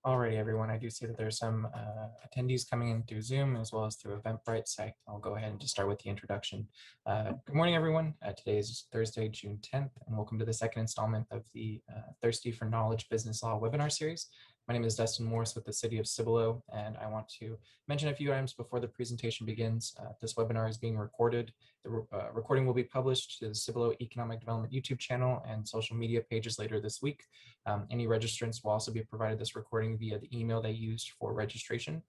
Alrighty, everyone. I do see that there's some attendees coming in through Zoom as well as through Eventbrite, so I'll go ahead and just start with the introduction. Good morning, everyone. Today is Thursday, June 10th, and welcome to the second installment of the Thirsty for Knowledge Business Law webinar series. My name is Dustin Morris with the City of Cibolo, and I want to mention a few items before the presentation begins. This webinar is being recorded. The recording will be published to the Cibolo Economic Development YouTube channel and social media pages later this week. Any registrants will also be provided this recording via the email they used for registration.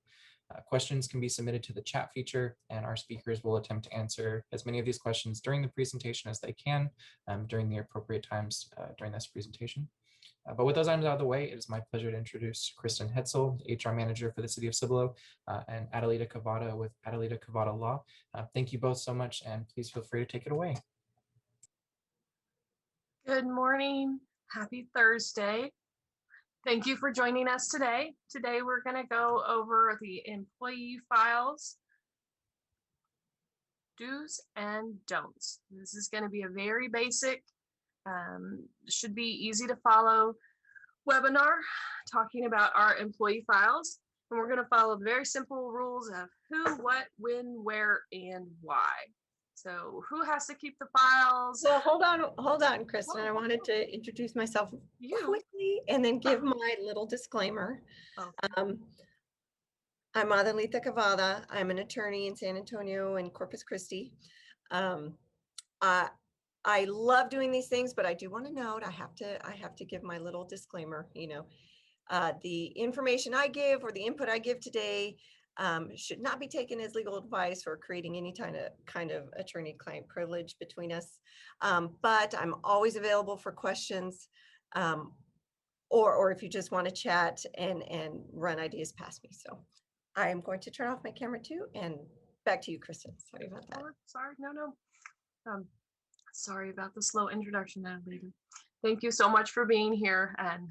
Questions can be submitted to the chat feature, and our speakers will attempt to answer as many of these questions during the presentation as they can during the appropriate times during this presentation. But with those items out of the way, it is my pleasure to introduce Kristen Hetzel, HR Manager for the City of Cibolo, and Adelita Cavada with Adelita Cavada Law. Thank you both so much, and please feel free to take it away. Good morning. Happy Thursday. Thank you for joining us today. Today we're going to go over the employee files, do's and don'ts. This is going to be a very basic, should be easy to follow webinar talking about our employee files. And we're going to follow the very simple rules of who, what, when, where, and why. So who has to keep the files? Well, hold on, Kristen. I wanted to introduce myself quickly and then give my little disclaimer. Oh. I'm Adelita Cavada. I'm an attorney in San Antonio and Corpus Christi. I love doing these things, but I do want to note I have to give my little disclaimer. You know, the information I give or the input I give today should not be taken as legal advice or creating any kind of attorney-client privilege between us. But I'm always available for questions, or if you just want to chat and run ideas past me. So I am going to turn off my camera too, and back to you, Kristen. Sorry about that. Sorry, no. Sorry about the slow introduction, Adelita. Thank you so much for being here and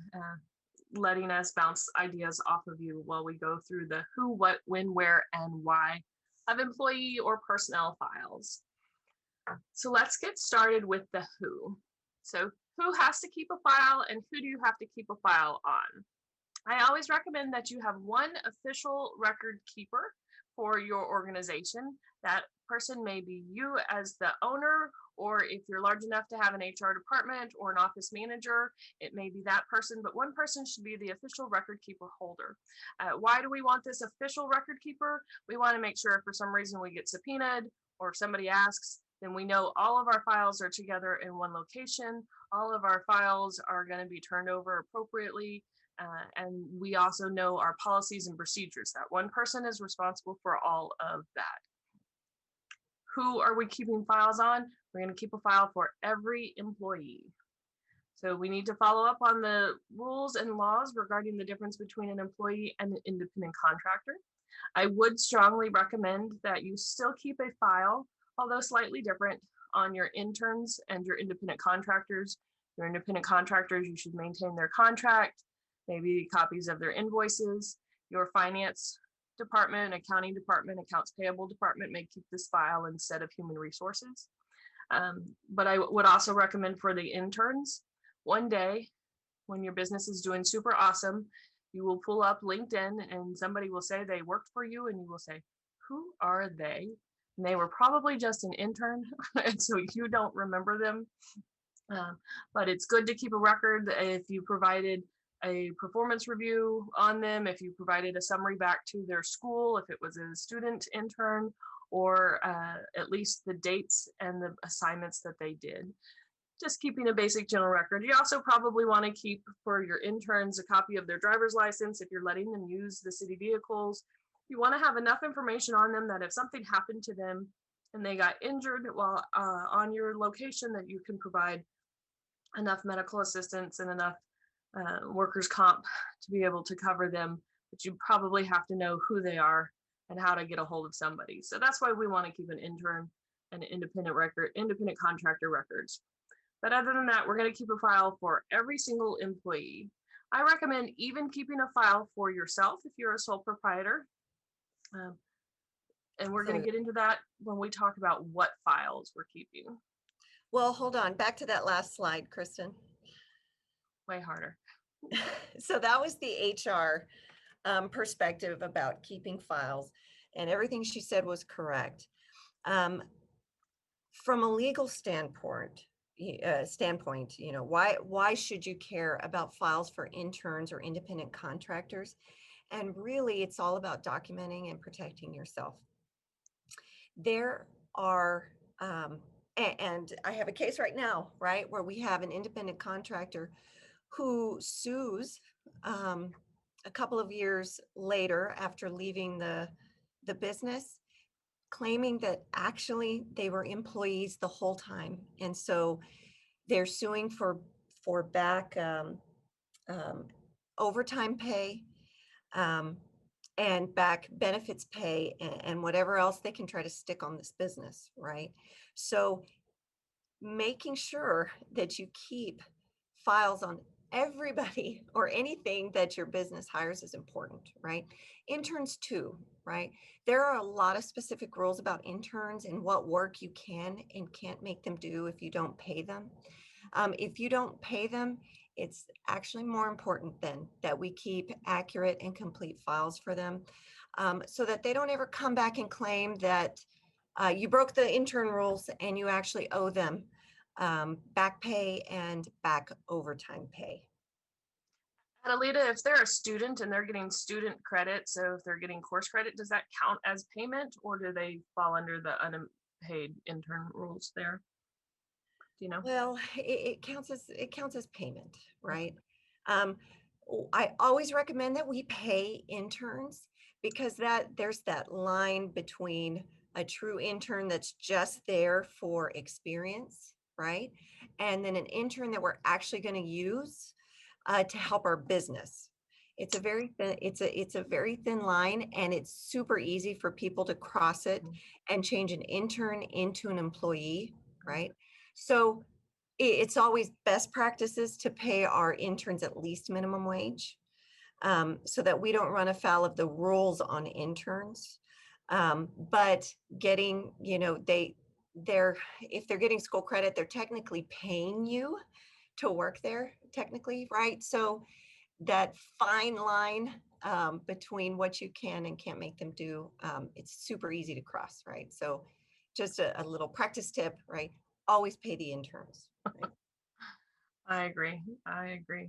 letting us bounce ideas off of you while we go through the who, what, when, where, and why of employee or personnel files. So let's get started with the who. So who has to keep a file and who do you have to keep a file on? I always recommend that you have one official record keeper for your organization. That person may be you as the owner, or if you're large enough to have an HR department or an office manager, it may be that person, but one person should be the official record keeper holder. Why do we want this official record keeper? We want to make sure if for some reason we get subpoenaed or if somebody asks, then we know all of our files are together in one location. All of our files are going to be turned over appropriately. And we also know our policies and procedures. That one person is responsible for all of that. Who are we keeping files on? We're going to keep a file for every employee. So we need to follow up on the rules and laws regarding the difference between an employee and an independent contractor. I would strongly recommend that you still keep a file, although slightly different, on your interns and your independent contractors. Your independent contractors, you should maintain their contract, maybe copies of their invoices. Your finance department, accounting department, accounts payable department may keep this file instead of human resources. But I would also recommend for the interns, one day when your business is doing super awesome, you will pull up LinkedIn and somebody will say they worked for you and you will say, who are they? And they were probably just an intern, and so you don't remember them. But it's good to keep a record if you provided a performance review on them, if you provided a summary back to their school, if it was a student intern, or at least the dates and the assignments that they did. Just keeping a basic general record. You also probably want to keep for your interns a copy of their driver's license if you're letting them use the city vehicles. You want to have enough information on them that if something happened to them and they got injured while on your location, that you can provide enough medical assistance and enough workers' comp to be able to cover them, but you probably have to know who they are and how to get a hold of somebody. So that's why we want to keep an intern and an independent contractor records. But other than that, we're going to keep a file for every single employee. I recommend even keeping a file for yourself if you're a sole proprietor. And we're going to get into that when we talk about what files we're keeping. Well, hold on. Back to that last slide, Kristen. Way harder. So that was the HR perspective about keeping files, and everything she said was correct. From a legal standpoint, why should you care about files for interns or independent contractors? And really, it's all about documenting and protecting yourself. There are, and I have a case right now, right, where we have an independent contractor who sues a couple of years later after leaving the business, claiming that actually they were employees the whole time. And so they're suing for back overtime pay, and back benefits pay, and whatever else they can try to stick on this business, right? So making sure that you keep files on everybody or anything that your business hires is important, right? Interns too, right? There are a lot of specific rules about interns and what work you can and can't make them do if you don't pay them. If you don't pay them, it's actually more important then that we keep accurate and complete files for them, so that they don't ever come back and claim that you broke the intern rules and you actually owe them back pay and back overtime pay. Adelita, if they're a student and they're getting student credit, so if they're getting course credit, does that count as payment, or do they fall under the unpaid intern rules there? Do you know? Well, it counts as payment, right? I always recommend that we pay interns, because there's that line between a true intern that's just there for experience, right? And then an intern that we're actually going to use to help our business. It's a very thin line, and it's super easy for people to cross it and change an intern into an employee, right? So it's always best practices to pay our interns at least minimum wage, so that we don't run afoul of the rules on interns. But getting, if they're getting school credit, they're technically paying you to work there, technically, right? So that fine line between what you can and can't make them do, it's super easy to cross, right? So just a little practice tip, right? Always pay the interns. Right? I agree. I agree.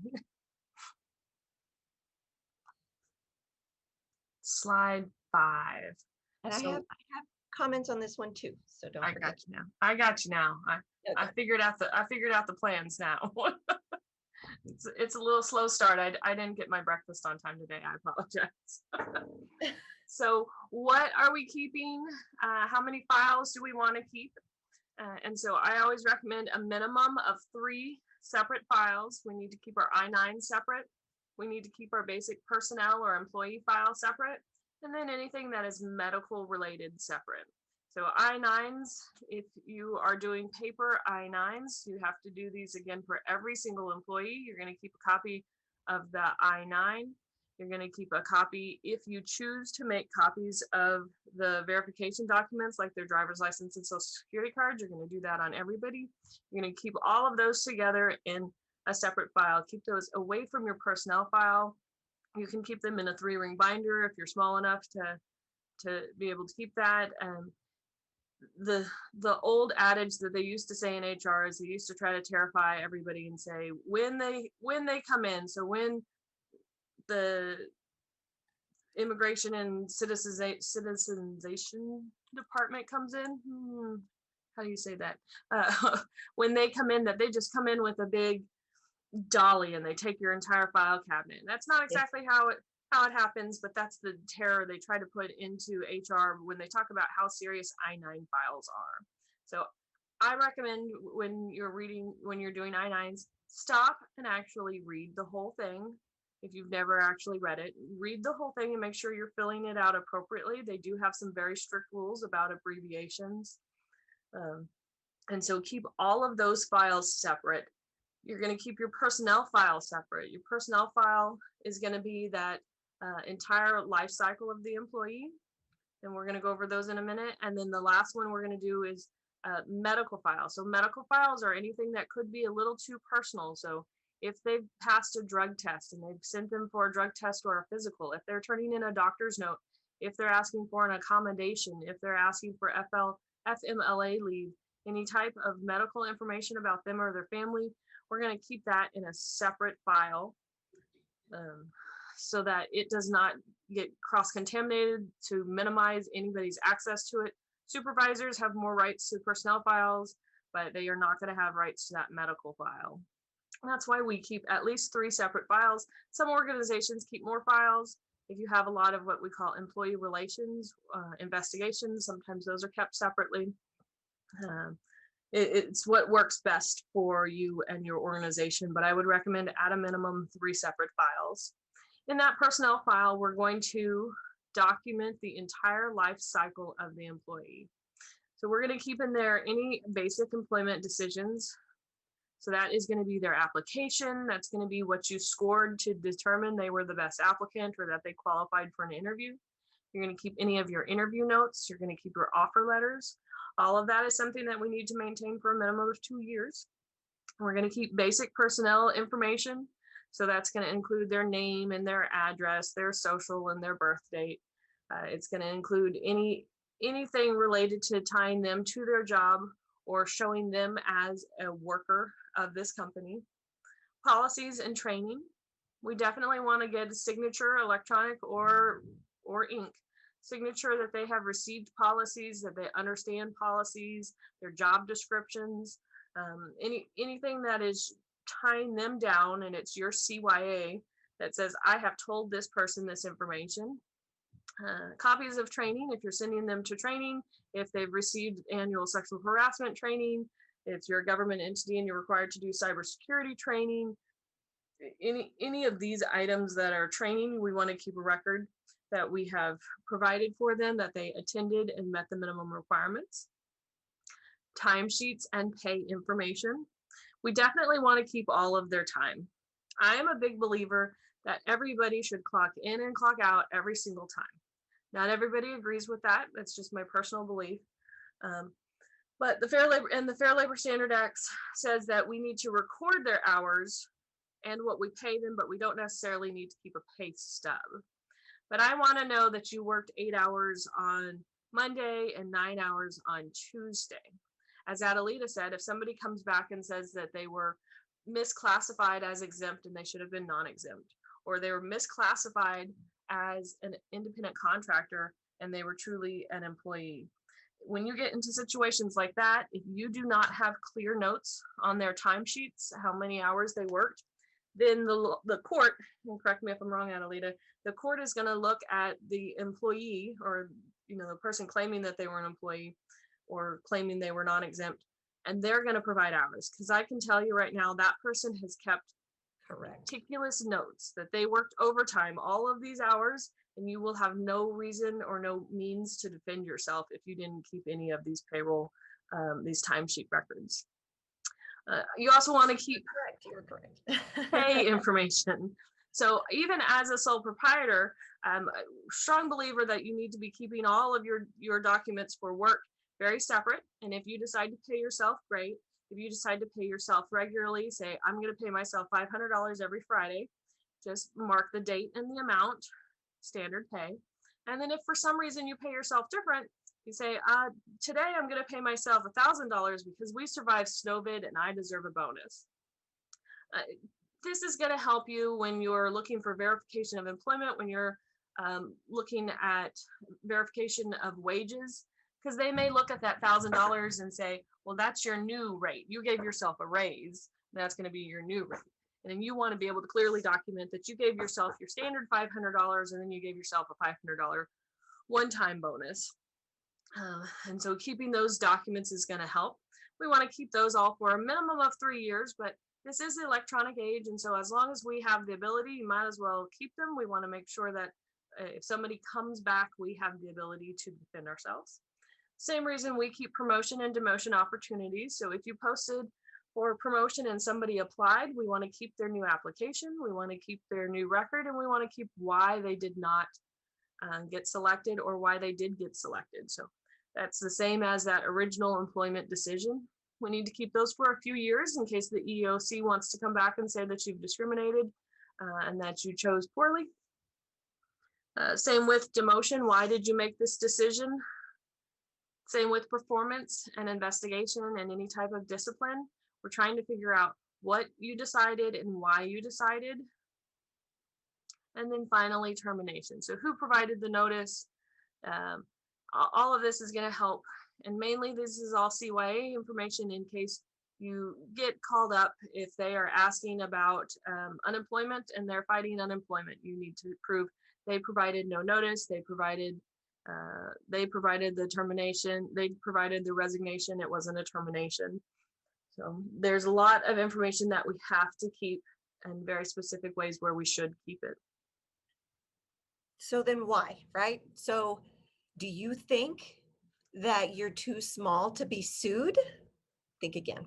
Slide 5. And So I have comments on this one too, so don't I forget. got you now. I got you now. I Okay. figured out the plans now. It's a little slow start. I didn't get my breakfast on time today. I apologize. So what are we keeping? How many files do we want to keep? And so I always recommend a minimum of 3 separate files. We need to keep our I-9 separate. We need to keep our basic personnel or employee file separate. And then anything that is medical related separate. So I-9s, if you are doing paper I-9s, you have to do these again for every single employee. You're going to keep a copy of the I-9. You're going to keep a copy if you choose to make copies of the verification documents like their driver's license and social security cards. You're going to do that on everybody. You're going to keep all of those together in a separate file. Keep those away from your personnel file. You can keep them in a 3-ring binder if you're small enough to be able to keep that. The old adage that they used to say in HR is they used to try to terrify everybody and say when they come in. So when the immigration and citizenization department comes in, how do you say that? When they come in, that they just come in with a big dolly and they take your entire file cabinet. And that's not exactly how it happens, but that's the terror they try to put into HR when they talk about how serious I-9 files are. So I recommend when you're doing I-9s, stop and actually read the whole thing. If you've never actually read it, read the whole thing and make sure you're filling it out appropriately. They do have some very strict rules about abbreviations. And so keep all of those files separate. You're going to keep your personnel file separate. Your personnel file is going to be that entire life cycle of the employee. And we're going to go over those in a minute. And then the last one we're going to do is medical files. So medical files are anything that could be a little too personal. So if they've passed a drug test and they've sent them for a drug test or a physical, if they're turning in a doctor's note, if they're asking for an accommodation, if they're asking for FMLA leave, any type of medical information about them or their family, we're going to keep that in a separate file so that it does not get cross-contaminated, to minimize anybody's access to it. Supervisors have more rights to personnel files, but they are not going to have rights to that medical file. And that's why we keep at least 3 separate files. Some organizations keep more files. If you have a lot of what we call employee relations investigations, sometimes those are kept separately. It's what works best for you and your organization, but I would recommend at a minimum 3 separate files. In that personnel file, we're going to document the entire life cycle of the employee. So we're going to keep in there any basic employment decisions. So that is going to be their application. That's going to be what you scored to determine they were the best applicant or that they qualified for an interview. You're going to keep any of your interview notes. You're going to keep your offer letters. All of that is something that we need to maintain for a minimum of 2 years. We're going to keep basic personnel information. So that's going to include their name and their address, their social and their birth date. It's going to include anything related to tying them to their job or showing them as a worker of this company. Policies and training. We definitely want to get a signature, electronic or ink signature, that they have received policies, that they understand policies, their job descriptions, anything that is tying them down, and it's your CYA that says, I have told this person this information. Copies of training, if you're sending them to training, if they've received annual sexual harassment training, if you're a government entity and you're required to do cybersecurity training, any of these items that are training, we want to keep a record that we have provided for them, that they attended and met the minimum requirements. Timesheets and pay information. We definitely want to keep all of their time. I am a big believer that everybody should clock in and clock out every single time. Not everybody agrees with that. That's just my personal belief. But the Fair Labor Standard Act says that we need to record their hours and what we pay them, but we don't necessarily need to keep a pay stub. But I want to know that you worked 8 hours on Monday and 9 hours on Tuesday. As Adelita said, if somebody comes back and says that they were misclassified as exempt and they should have been non-exempt, or they were misclassified as an independent contractor and they were truly an employee. When you get into situations like that, if you do not have clear notes on their timesheets, how many hours they worked, then the court, and correct me if I'm wrong, Adelita, the court is going to look at the employee, or the person claiming that they were an employee or claiming they were non-exempt, and they're going to provide hours. Because I can tell you right now, that person has kept meticulous notes that they worked overtime all of these hours, and you will have no reason or no means to defend yourself if you didn't keep any of these payroll, these timesheet records. You also want to keep pay information. So even as a sole proprietor, I'm a strong believer that you need to be keeping all of your documents for work very separate. And if you decide to pay yourself, great. If you decide to pay yourself regularly, say, I'm going to pay myself $500 every Friday, just mark the date and the amount, standard pay. And then if for some reason you pay yourself different, you say, today I'm going to pay myself $1,000 because we survived Snowvid and I deserve a bonus. This is going to help you when you're looking for verification of employment, when you're looking at verification of wages, because they may look at that $1,000 and say, well, that's your new rate. You gave yourself a raise. That's going to be your new rate. And then you want to be able to clearly document that you gave yourself your standard $500 and then you gave yourself a $500 one-time bonus. And so keeping those documents is going to help. We want to keep those all for a minimum of 3 years, but this is the electronic age. And so as long as we have the ability, you might as well keep them. We want to make sure that if somebody comes back, we have the ability to defend ourselves. Same reason we keep promotion and demotion opportunities. So if you posted for promotion and somebody applied, we want to keep their new application, we want to keep their new record, and we want to keep why they did not get selected or why they did get selected. So that's the same as that original employment decision. We need to keep those for a few years in case the EEOC wants to come back and say that you've discriminated and that you chose poorly. Same with demotion. Why did you make this decision? Same with performance and investigation and any type of discipline. We're trying to figure out what you decided and why you decided. And then finally, termination. So who provided the notice? All of this is going to help. And mainly this is all CYA information in case you get called up if they are asking about unemployment and they're fighting unemployment. You need to prove they provided no notice, they provided the termination, they provided the resignation, it wasn't a termination. So there's a lot of information that we have to keep and very specific ways where we should keep it. So then why, right? So do you think that you're too small to be sued? Think again.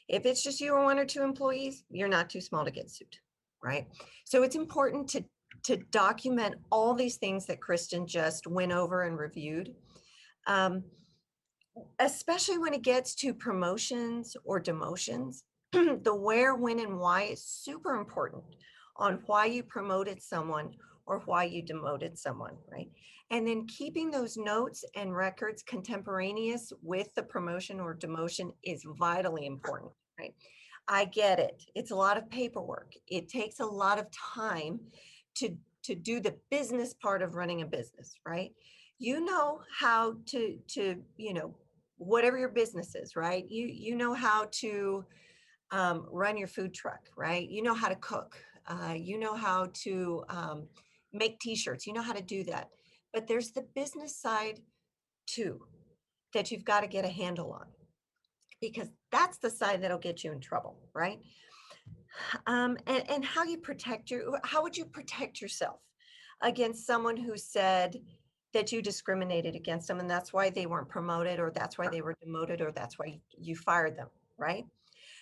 If it's just you or one or two employees, you're not too small to get sued, right? So it's important to document all these things that Kristen just went over and reviewed, especially when it gets to promotions or demotions. The where, when, and why is super important on why you promoted someone or why you demoted someone, right? And then keeping those notes and records contemporaneous with the promotion or demotion is vitally important, right? I get it. It's a lot of paperwork. It takes a lot of time to do the business part of running a business, right? You know how to whatever your business is, right? You know how to run your food truck, right? You know how to cook. You know how to make t-shirts. You know how to do that. But there's the business side too that you've got to get a handle on, because that's the side that'll get you in trouble, right? And how you how would you protect yourself against someone who said that you discriminated against them and that's why they weren't promoted, or that's why they were demoted, or that's why you fired them, right?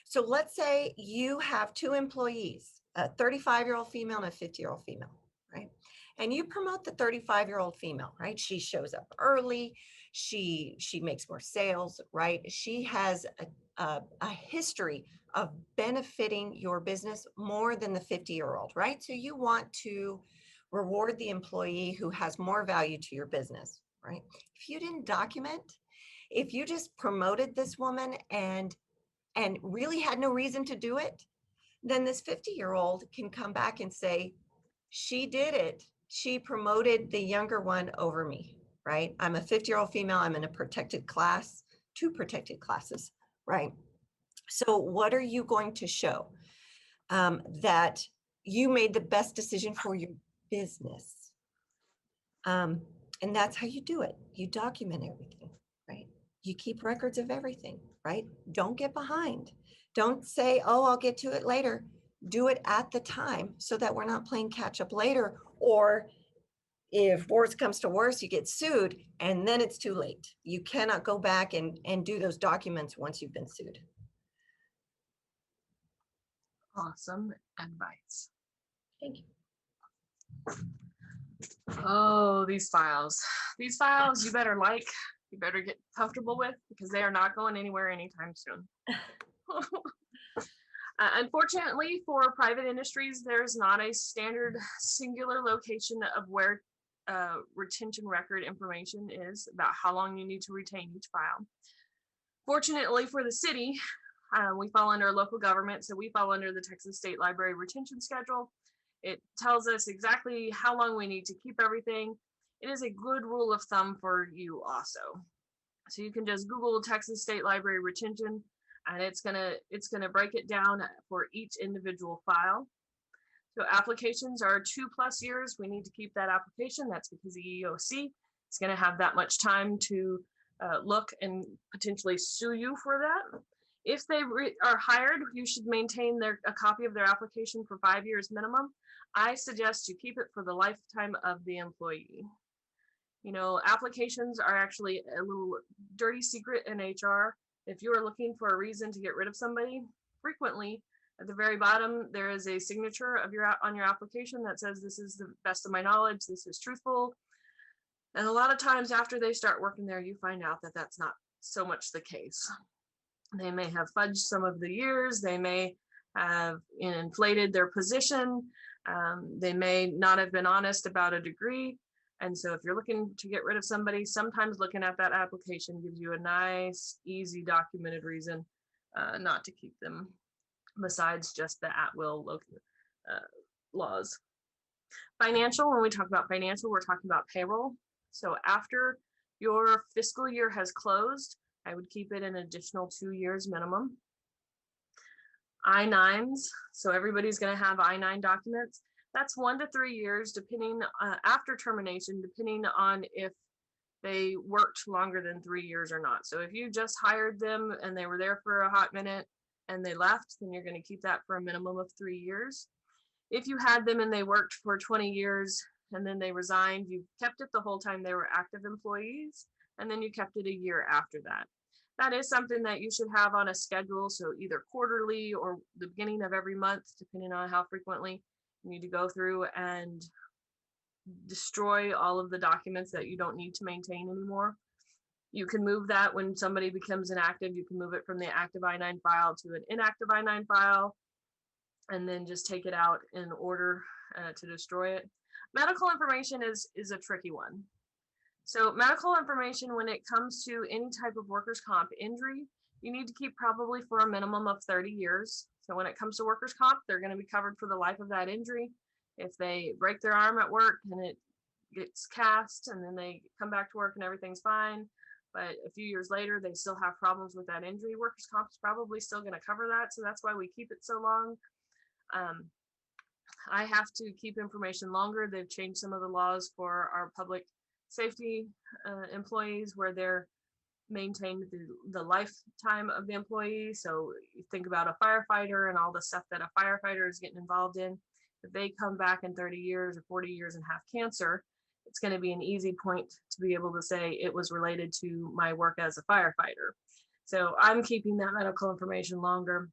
So let's say you have two employees, a 35-year-old female and a 50-year-old female, right? And you promote the 35-year-old female, right? She shows up early. She makes more sales, right? She has a history of benefiting your business more than the 50-year-old, right? So you want to reward the employee who has more value to your business, right? If you didn't document, if you just promoted this woman and really had no reason to do it, then this 50-year-old can come back and say, she did it. She promoted the younger one over me, right? I'm a 50-year-old female. I'm in a protected class, 2 protected classes, right? So what are you going to show? That you made the best decision for your business. And that's how you do it. You document everything, right? You keep records of everything, right? Don't get behind. Don't say, oh, I'll get to it later. Do it at the time so that we're not playing catch up later. Or if worse comes to worse, you get sued and then it's too late. You cannot go back and do those documents once you've been sued. Awesome advice. Thank you. Oh, these files you better you better get comfortable with, because they are not going anywhere anytime soon. Unfortunately, for private industries, there's not a standard singular location of where retention record information is about how long you need to retain each file. Fortunately for the city, we fall under local government, so we fall under the Texas State Library retention schedule. It tells us exactly how long we need to keep everything. It is a good rule of thumb for you also. So you can just Google Texas State Library retention, and it's gonna break it down for each individual file. So applications are 2+ years. We need to keep that application. That's because the EEOC is gonna have that much time to look and potentially sue you for that. If they are hired, you should maintain a copy of their application for 5 years minimum. I suggest you keep it for the lifetime of the employee. You know, applications are actually a little dirty secret in HR. If you are looking for a reason to get rid of somebody, frequently at the very bottom, there is a signature of on your application that says, this is the best of my knowledge, this is truthful. And a lot of times after they start working there, you find out that that's not so much the case. They may have fudged some of the years. They may have inflated their position. They may not have been honest about a degree. And so if you're looking to get rid of somebody, sometimes looking at that application gives you a nice, easy documented reason not to keep them, besides just the at-will laws. Financial, when we talk about financial, we're talking about payroll. So after your fiscal year has closed, I would keep it an additional 2 years minimum. I-9s, so everybody's going to have I-9 documents. That's 1 to 3 years, depending after termination, depending on if they worked longer than 3 years or not. So if you just hired them and they were there for a hot minute and they left, then you're going to keep that for a minimum of 3 years. If you had them and they worked for 20 years and then they resigned, you kept it the whole time they were active employees, and then you kept it a year after that. That is something that you should have on a schedule. So either quarterly or the beginning of every month, depending on how frequently you need to go through and destroy all of the documents that you don't need to maintain anymore. You can move that when somebody becomes inactive. You can move it from the active I-9 file to an inactive I-9 file, and then just take it out in order to destroy it. Medical information is a tricky one. So medical information, when it comes to any type of workers' comp injury, you need to keep probably for a minimum of 30 years. So when it comes to workers' comp, they're going to be covered for the life of that injury. If they break their arm at work and it gets cast and then they come back to work and everything's fine, but a few years later, they still have problems with that injury, workers' comp is probably still going to cover that. So that's why we keep it so long. I have to keep information longer. They've changed some of the laws for our public safety employees where they're maintained the lifetime of the employee. So you think about a firefighter and all the stuff that a firefighter is getting involved in. If they come back in 30 years or 40 years and have cancer, it's going to be an easy point to be able to say it was related to my work as a firefighter. So I'm keeping that medical information longer.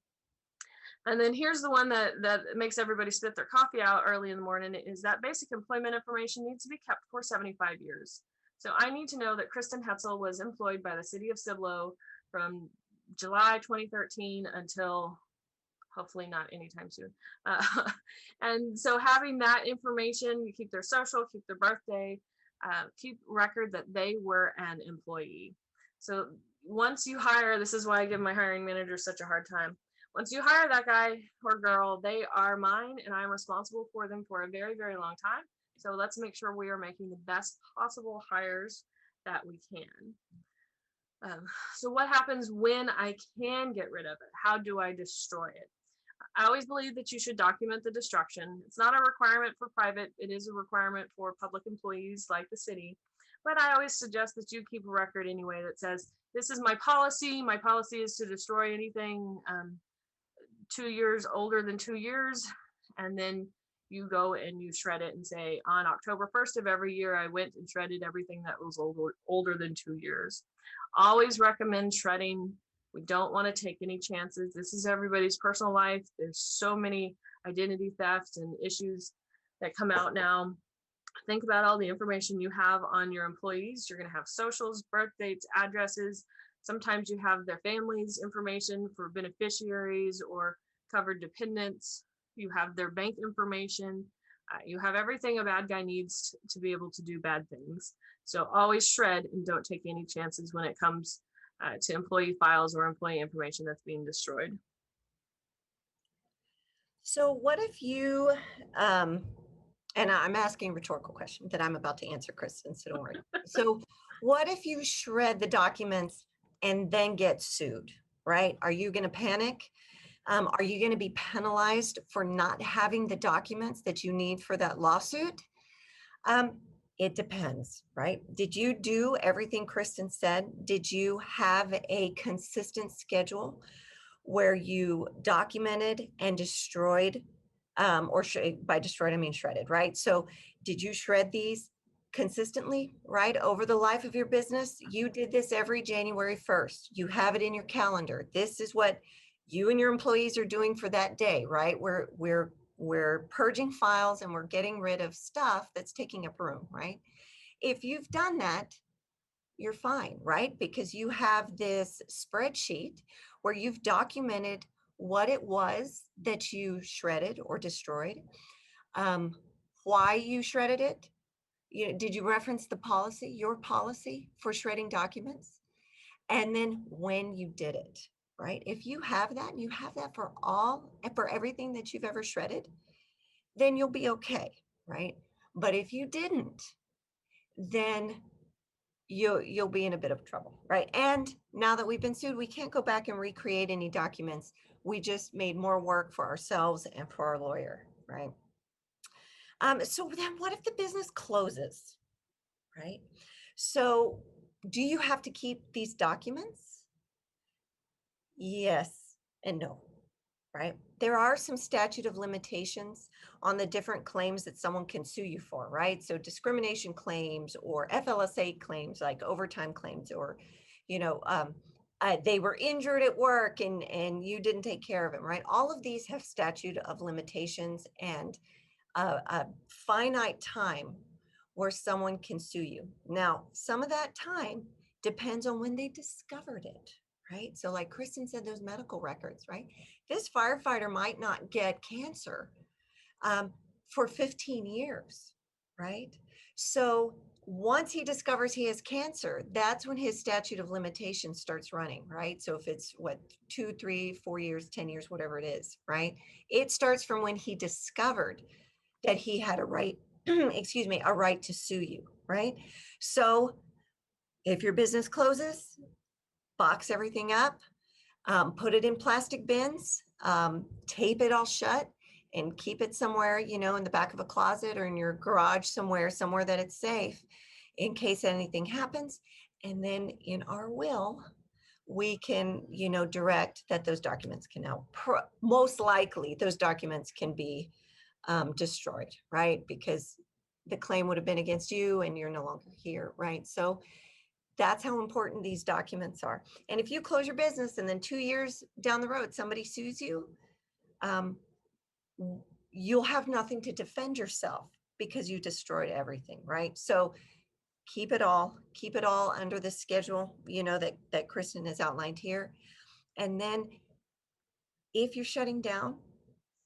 And then here's the one that makes everybody spit their coffee out early in the morning, is that basic employment information needs to be kept for 75 years. So I need to know that Kristen Hetzel was employed by the city of Cibolo from July 2013 until hopefully not anytime soon. And so having that information, you keep their social, keep their birthday, keep record that they were an employee. So once you hire, this is why I give my hiring manager such a hard time. Once you hire that guy or girl, they are mine and I'm responsible for them for a very, very long time. So let's make sure we are making the best possible hires that we can. So what happens when I can get rid of it? How do I destroy it? I always believe that you should document the destruction. It's not a requirement for private. It is a requirement for public employees like the city. But I always suggest that you keep a record anyway that says, this is my policy. My policy is to destroy anything 2 years older than 2 years. And then you go and you shred it and say, on October 1st of every year, I went and shredded everything that was older than 2 years. Always recommend shredding. We don't want to take any chances. This is everybody's personal life. There's so many identity thefts and issues that come out now. Think about all the information you have on your employees. You're going to have socials, birth dates, addresses. Sometimes you have their families' information for beneficiaries or covered dependents. You have their bank information. You have everything a bad guy needs to be able to do bad things. So always shred and don't take any chances when it comes to employee files or employee information that's being destroyed. So what if you, and I'm asking a rhetorical question that I'm about to answer, Kristen, so don't worry. So what if you shred the documents and then get sued, right? Are you going to panic? Are you going to be penalized for not having the documents that you need for that lawsuit? It depends, right? Did you do everything Kristen said? Did you have a consistent schedule where you documented and destroyed, by destroyed, I mean shredded, right? So did you shred these consistently, right? Over the life of your business? You did this every January 1st. You have it in your calendar. This is what you and your employees are doing for that day, right? We're purging files and we're getting rid of stuff that's taking up room, right? If you've done that, you're fine, right? Because you have this spreadsheet where you've documented what it was that you shredded or destroyed, why you shredded it. Did you reference the policy, your policy for shredding documents? And then when you did it, right? If you have that and you have that for everything that you've ever shredded, then you'll be okay, right? But if you didn't, then you'll be in a bit of trouble, right? And now that we've been sued, we can't go back and recreate any documents. We just made more work for ourselves and for our lawyer, right? So then what if the business closes, right? So do you have to keep these documents? Yes and no, right? There are some statute of limitations on the different claims that someone can sue you for, right? So discrimination claims or FLSA claims, like overtime claims, or, they were injured at work and you didn't take care of them, right? All of these have statute of limitations and a finite time where someone can sue you. Now, some of that time depends on when they discovered it, right? So like Kristen said, those medical records, right? This firefighter might not get cancer for 15 years, right? So once he discovers he has cancer, that's when his statute of limitations starts running, right? So if it's 2, 3, 4 years, 10 years, whatever it is, right? It starts from when he discovered that he had a right, a right to sue you, right? So if your business closes, box everything up, put it in plastic bins, tape it all shut, and keep it somewhere, in the back of a closet or in your garage somewhere that it's safe in case anything happens. And then in our will, we can, direct that those documents can now, most likely those documents can be destroyed, right? Because the claim would have been against you and you're no longer here, right? So that's how important these documents are. And if you close your business and then 2 years down the road, somebody sues you, you'll have nothing to defend yourself because you destroyed everything, right? So keep it all under the schedule, that Kristen has outlined here. And then if you're shutting down,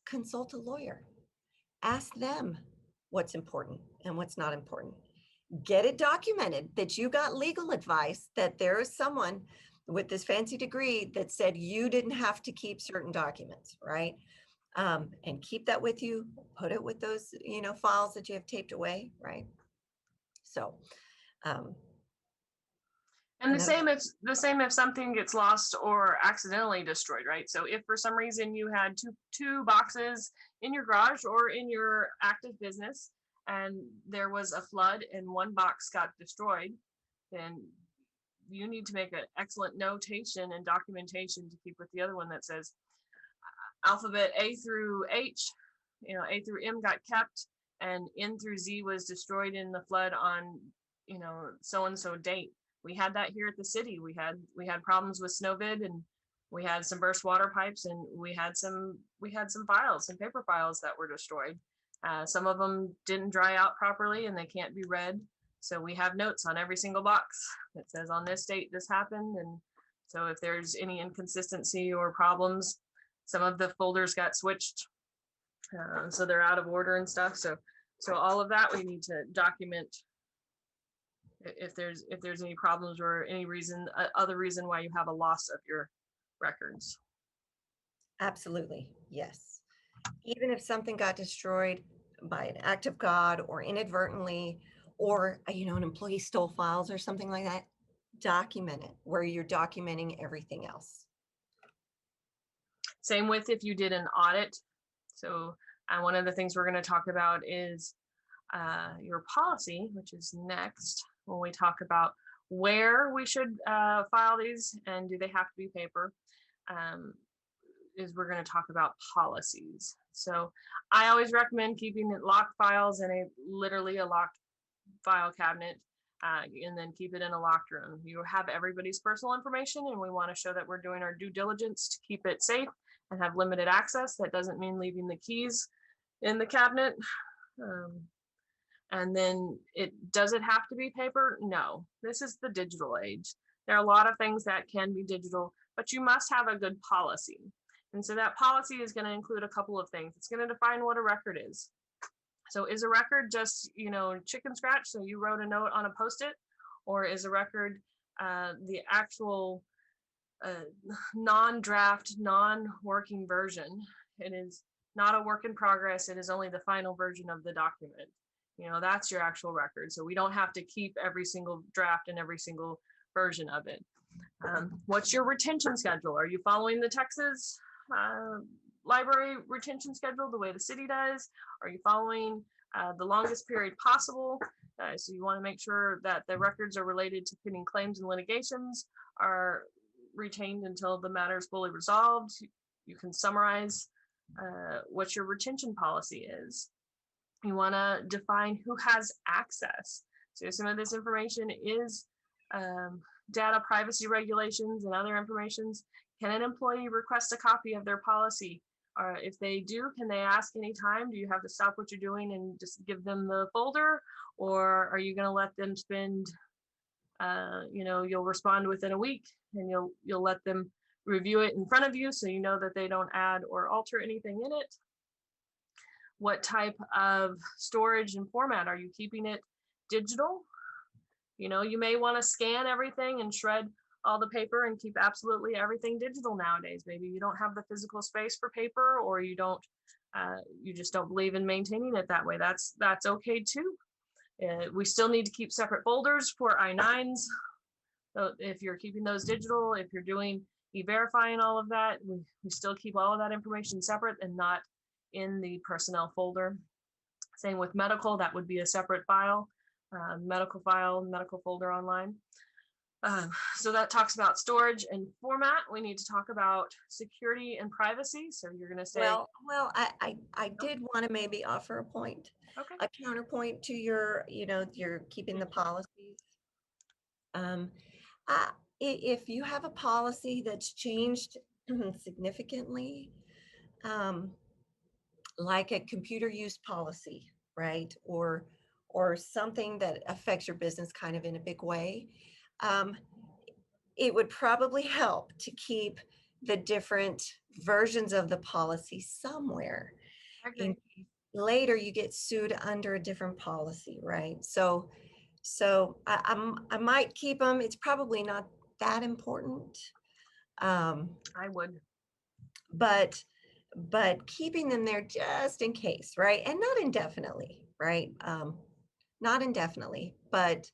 consult a lawyer. Ask them what's important and what's not important. Get it documented that you got legal advice, that there is someone with this fancy degree that said you didn't have to keep certain documents, right? And keep that with you, put it with those, files that you have taped away, right? So, and the same if something gets lost or accidentally destroyed, right? So if for some reason you had two boxes in your garage or in your active business and there was a flood and one box got destroyed, then you need to make an excellent notation and documentation to keep with the other one that says alphabet A through H, A through M got kept and N through Z was destroyed in the flood on, so-and-so date. We had that here at the city. We had problems with snowvid and we had some burst water pipes and we had some files, some paper files that were destroyed. Some of them didn't dry out properly and they can't be read. So we have notes on every single box that says on this date this happened. And so if there's any inconsistency or problems, some of the folders got switched, so they're out of order and stuff. So all of that we need to document. If there's any problems or any other reason why you have a loss of your records. Absolutely, yes. Even if something got destroyed by an act of God or inadvertently, or an employee stole files or something like that, document it where you're documenting everything else. Same with if you did an audit. So one of the things we're going to talk about is your policy, which is next when we talk about where we should file these and do they have to be paper, is we're going to talk about policies. So I always recommend keeping locked files in literally a locked file cabinet, and then keep it in a locked room. You have everybody's personal information and we want to show that we're doing our due diligence to keep it safe and have limited access. That doesn't mean leaving the keys in the cabinet. And then does it have to be paper? No, this is the digital age. There are a lot of things that can be digital, but you must have a good policy. And so that policy is going to include a couple of things. It's going to define what a record is. So is a record just, chicken scratch? So you wrote a note on a Post-it, or is a record the actual non-draft, non-working version? It is not a work in progress. It is only the final version of the document. That's your actual record. So we don't have to keep every single draft and every single version of it. What's your retention schedule? Are you following the Texas library retention schedule the way the city does? Are you following the longest period possible? So you want to make sure that the records are related to pending claims and litigations are retained until the matter is fully resolved. You can summarize what your retention policy is. You want to define who has access. So some of this information is data privacy regulations and other informations. Can an employee request a copy of their policy? Or if they do, can they ask anytime? Do you have to stop what you're doing and just give them the folder? Or are you going to let them spend, you'll respond within a week and you'll let them review it in front of you so you know that they don't add or alter anything in it? What type of storage and format? Are you keeping it digital? You may want to scan everything and shred all the paper and keep absolutely everything digital nowadays. Maybe you don't have the physical space for paper, or you just don't believe in maintaining it that way. That's okay too. We still need to keep separate folders for I-9s. So if you're keeping those digital, if you're doing e-verifying all of that, we still keep all of that information separate and not in the personnel folder. Same with medical, that would be a separate file, medical file, medical folder online. So that talks about storage and format. We need to talk about security and privacy. So you're going to say, well, I did want to maybe offer a point, okay, a counterpoint to your, you're keeping the policies. If you have a policy that's changed significantly, like a computer use policy, right? Or something that affects your business kind of in a big way, it would probably help to keep the different versions of the policy somewhere. In later you get sued under a different policy, right? So I might keep them. It's probably not that important. I would. But keeping them there just in case, right? And not indefinitely, right? Not indefinitely, but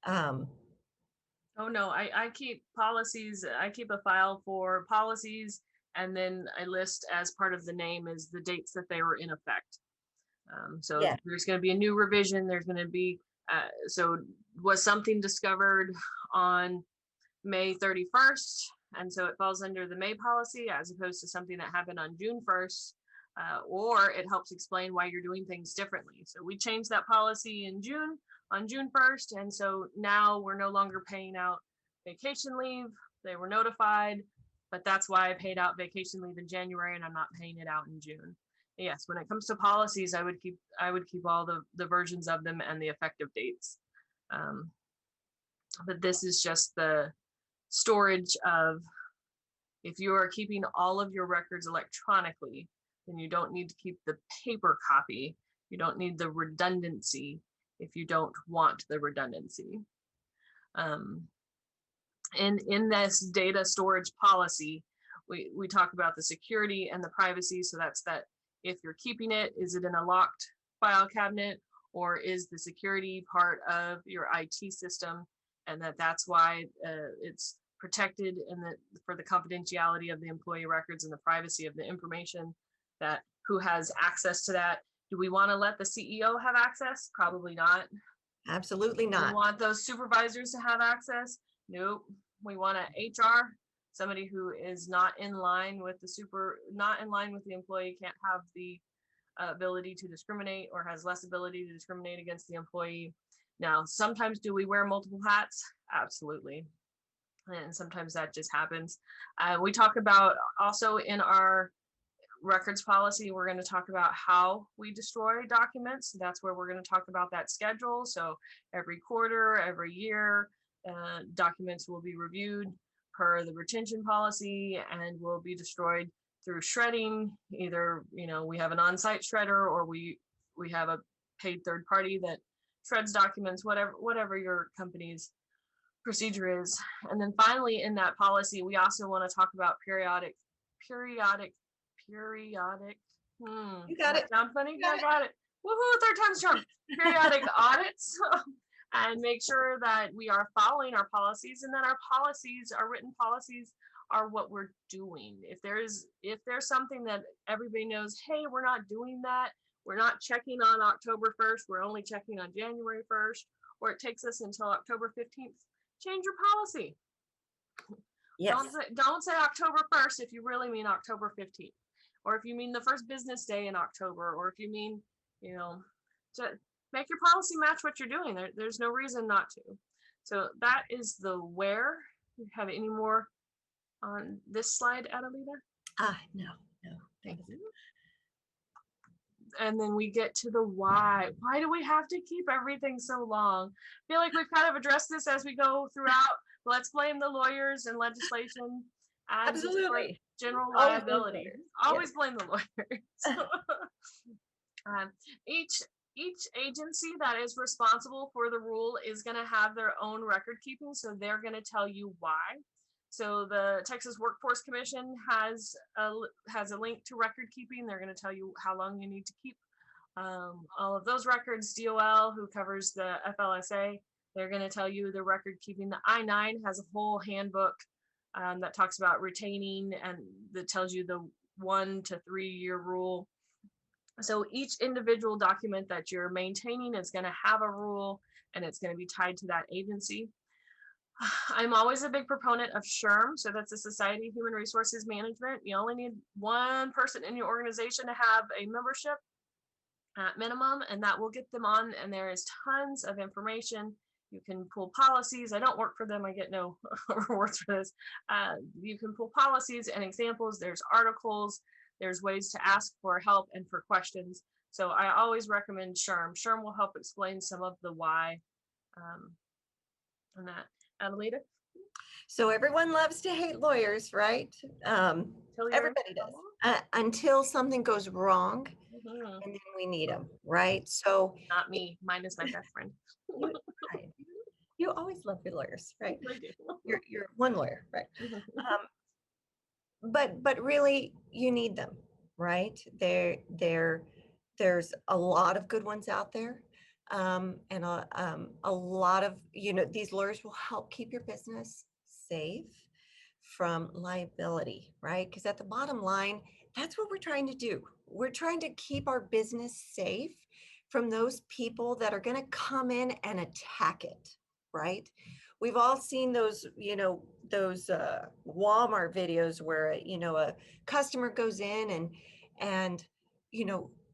oh no, I keep policies. I keep a file for policies, and then I list as part of the name is the dates that they were in effect. So yeah. There's going to be a new revision. There's going to be, so was something discovered on May 31st? And so it falls under the May policy as opposed to something that happened on June 1st, or it helps explain why you're doing things differently. So we changed that policy in June, on June 1st. And so now we're no longer paying out vacation leave. They were notified, but that's why I paid out vacation leave in January and I'm not paying it out in June. Yes, when it comes to policies, I would keep all the versions of them and the effective dates. But this is just the storage of, if you are keeping all of your records electronically, then you don't need to keep the paper copy. You don't need the redundancy if you don't want the redundancy. And in this data storage policy, we talk about the security and the privacy. So that's that if you're keeping it, is it in a locked file cabinet, or is the security part of your IT system? And that's why it's protected and for the confidentiality of the employee records and the privacy of the information, that who has access to that. Do we want to let the CEO have access? Probably not. Absolutely not. We want those supervisors to have access? Nope. We want an HR, somebody who is not in line with the employee, can't have the ability to discriminate or has less ability to discriminate against the employee. Now, sometimes do we wear multiple hats? Absolutely. And sometimes that just happens. We talk about also in our records policy, we're going to talk about how we destroy documents. That's where we're going to talk about that schedule. So every quarter, every year, documents will be reviewed per the retention policy and will be destroyed through shredding. Either, we have an on-site shredder, or we have a paid third party that shreds documents, whatever your company's procedure is. And then finally, in that policy, we also want to talk about periodic. You got it. Sound funny? Got I got it. Woohoo! Third time's charm. Periodic audits, and make sure that we are following our policies, and that our policies, our written policies, are what we're doing. If there's something that everybody knows, hey, we're not doing that. We're not checking on October 1st. We're only checking on January 1st, or it takes us until October 15th. Change your policy. Yes. Don't say October 1st if you really mean October 15th, or if you mean the first business day in October, or if you mean, to make your policy match what you're doing. There's no reason not to. So that is the where. Do you have any more on this slide, Adelita? No, thank you. And then we get to the why. Why do we have to keep everything so long? I feel like we've kind of addressed this as we go throughout. Let's blame the lawyers and legislation as Absolutely. General Always liability. blame Always blame the lawyers. Each agency that is responsible for the rule is going to have their own record keeping, so they're going to tell you why. So the Texas Workforce Commission has a link to record keeping. They're going to tell you how long you need to keep all of those records. DOL, who covers the FLSA, they're going to tell you the record keeping. The I-9 has a whole handbook that talks about retaining, and that tells you the 1 to 3 year rule. So each individual document that you're maintaining is going to have a rule, and it's going to be tied to that agency. I'm always a big proponent of SHRM. So that's the Society of Human Resources Management. You only need one person in your organization to have a membership at minimum, and that will get them on. And there is tons of information. You can pull policies. I don't work for them. I get no rewards for this. You can pull policies and examples. There's articles. There's ways to ask for help and for questions. So I always recommend SHRM. SHRM will help explain some of the why on that. Adelita? So everyone loves to hate lawyers, right? Everybody does. Until something goes wrong, and then we need them, right? So not me. Mine is my best friend. You always love your lawyers, right? I do. You're one lawyer, right? But really, you need them, right? There's a lot of good ones out there. And a lot of, these lawyers will help keep your business safe from liability, right? Because at the bottom line, that's what we're trying to do. We're trying to keep our business safe from those people that are going to come in and attack it, right? We've all seen those, those Walmart videos where, a customer goes in and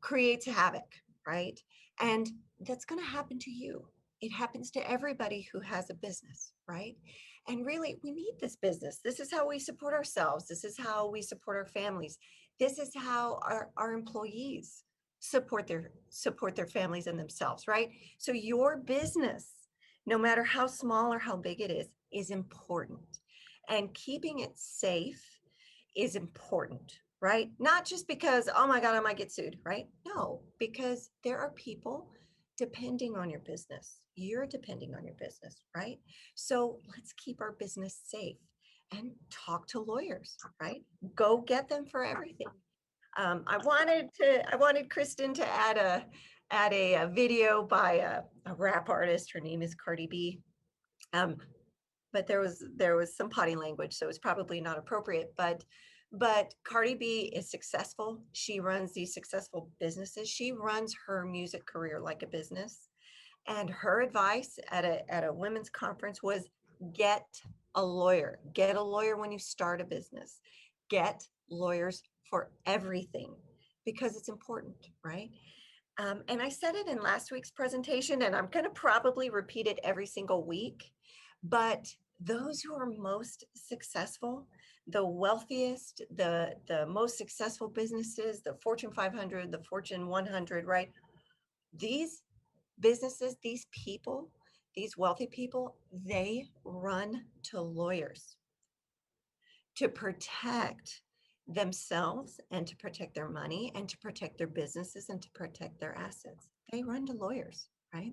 creates havoc, right? And that's going to happen to you. It happens to everybody who has a business, right? And really, we need this business. This is how we support ourselves. This is how we support our families. This is how our employees support their families and themselves, right? So your business, no matter how small or how big it is important. And keeping it safe is important, right? Not just because, oh my God, I might get sued, right? No, because there are people depending on your business. You're depending on your business, right? So let's keep our business safe and talk to lawyers, right? Go get them for everything. I wanted Kristen to add a video by a rap artist. Her name is Cardi B. But there was some potty language, so it's probably not appropriate. But Cardi B is successful. She runs these successful businesses. She runs her music career like a business. And her advice at a women's conference was get a lawyer. Get a lawyer when you start a business. Get lawyers for everything because it's important, right? And I said it in last week's presentation, and I'm going to probably repeat it every single week. But those who are most successful, the wealthiest, the most successful businesses, the Fortune 500, the Fortune 100, right? These businesses, these people, these wealthy people, they run to lawyers to protect themselves and to protect their money and to protect their businesses and to protect their assets. They run to lawyers, right?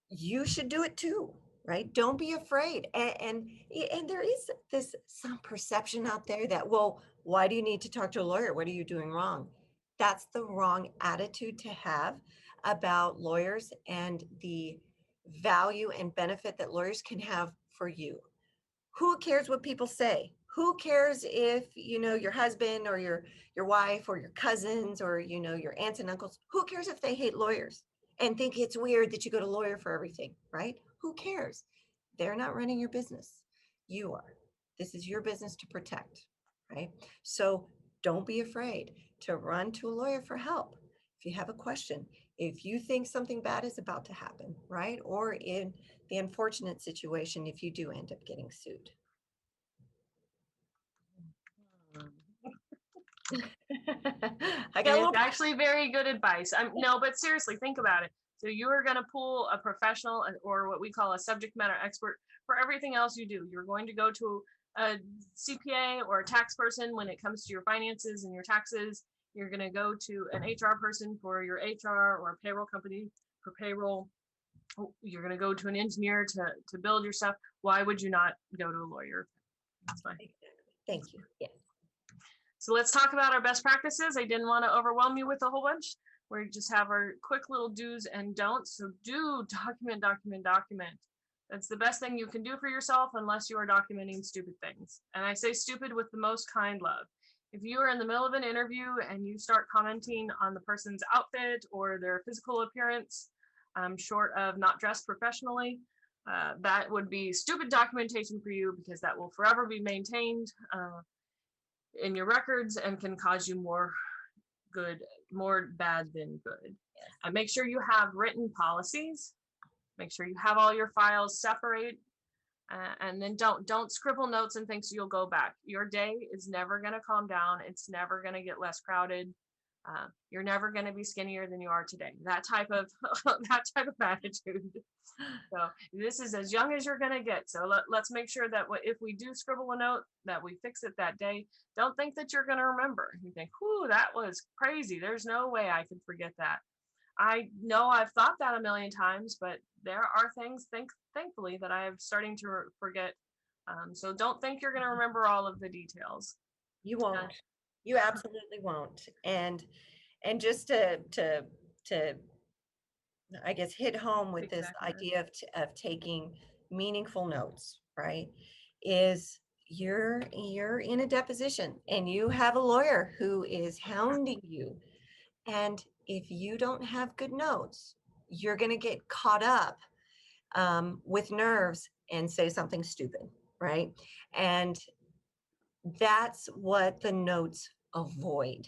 You should do it too, right? Don't be afraid. And there is this some perception out there that, well, why do you need to talk to a lawyer? What are you doing wrong? That's the wrong attitude to have about lawyers and the value and benefit that lawyers can have for you. Who cares what people say? Who cares if, your husband or your wife or your cousins or, your aunts and uncles, who cares if they hate lawyers and think it's weird that you go to a lawyer for everything, right? Who cares? They're not running your business. You are. This is your business to protect, right? So don't be afraid to run to a lawyer for help. If you have a question, if you think something bad is about to happen, right? Or in the unfortunate situation, if you do end up getting sued. I got a It's little. actually very good advice. No, but seriously, think about it. So you are going to pull a professional or what we call a subject matter expert for everything else you do. You're going to go to a CPA or a tax person when it comes to your finances and your taxes. You're going to go to an HR person for your HR or a payroll company for payroll. You're going to go to an engineer to build your stuff. Why would you not go to a lawyer? That's fine. Thank you. Yes. So let's talk about our best practices. I didn't want to overwhelm you with a whole bunch. We just have our quick little do's and don'ts. So do document, document, document. That's the best thing you can do for yourself unless you are documenting stupid things. And I say stupid with the most kind love. If you are in the middle of an interview and you start commenting on the person's outfit or their physical appearance, short of not dressed professionally, that would be stupid documentation for you because that will forever be maintained in your records and can cause you more bad than good. Yes. Make sure you have written policies. Make sure you have all your files separate, and then don't scribble notes and things you'll go back. Your day is never going to calm down. It's never going to get less crowded. You're never going to be skinnier than you are today. That type of attitude. So this is as young as you're going to get. So let's make sure that if we do scribble a note, that we fix it that day. Don't think that you're going to remember. You think, "Whoo, that was crazy. There's no way I could forget that." I know I've thought that a million times, but there are things, thankfully, that I am starting to forget. So don't think you're going to remember all of the details. You won't. You absolutely won't. And just to I guess hit home with this idea of taking meaningful notes, right? Is you're in a deposition and you have a lawyer who is hounding you. And if you don't have good notes, you're going to get caught up with nerves and say something stupid, right? And that's what the notes avoid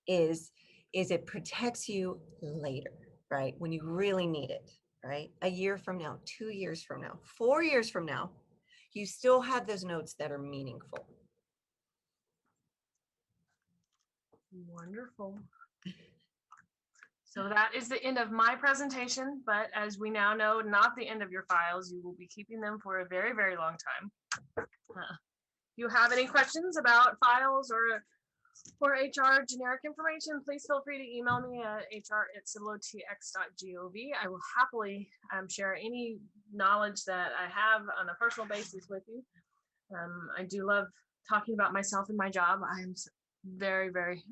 is it protects you later, right? When you really need it, right? A year from now, 2 years from now, 4 years from now, you still have those notes that are meaningful. Wonderful. So that is the end of my presentation, but as we now know, not the end of your files. You will be keeping them for a very, very long time. If you have any questions about files or HR generic information, please feel free to email me at hr@cibolotx.gov. I will happily share any knowledge that I have on a personal basis with you. I do love talking about myself and my job. I'm very, very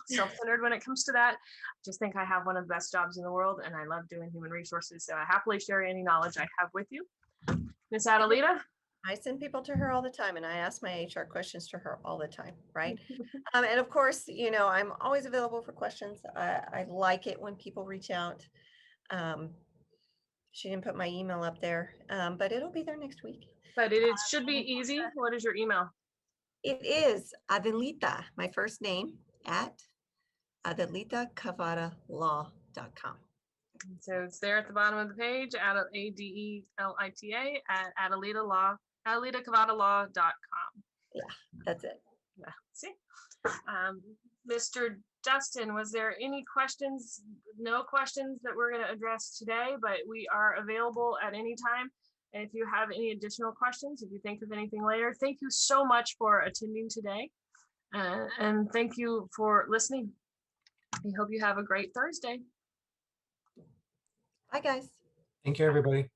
self-centered when it comes to that. I just think I have one of the best jobs in the world, and I love doing human resources. So I happily share any knowledge I have with you. Miss Adelita? I send people to her all the time, and I ask my HR questions to her all the time, right? And of course, I'm always available for questions. I like it when people reach out. She didn't put my email up there, but it'll be there next week. But it should be easy. What is your email? It is Adelita, my first name, at AdelitaCavadaLaw.com. So it's there at the bottom of the page, Adelita at Adelita Law, AdelitaCavadaLaw.com. That's it. Yeah, see. Mr. Dustin, was there any questions? No questions that we're going to address today, but we are available at any time. And if you have any additional questions, if you think of anything later, thank you so much for attending today. And thank you for listening. I hope you have a great Thursday. Bye, guys. Thank you, everybody.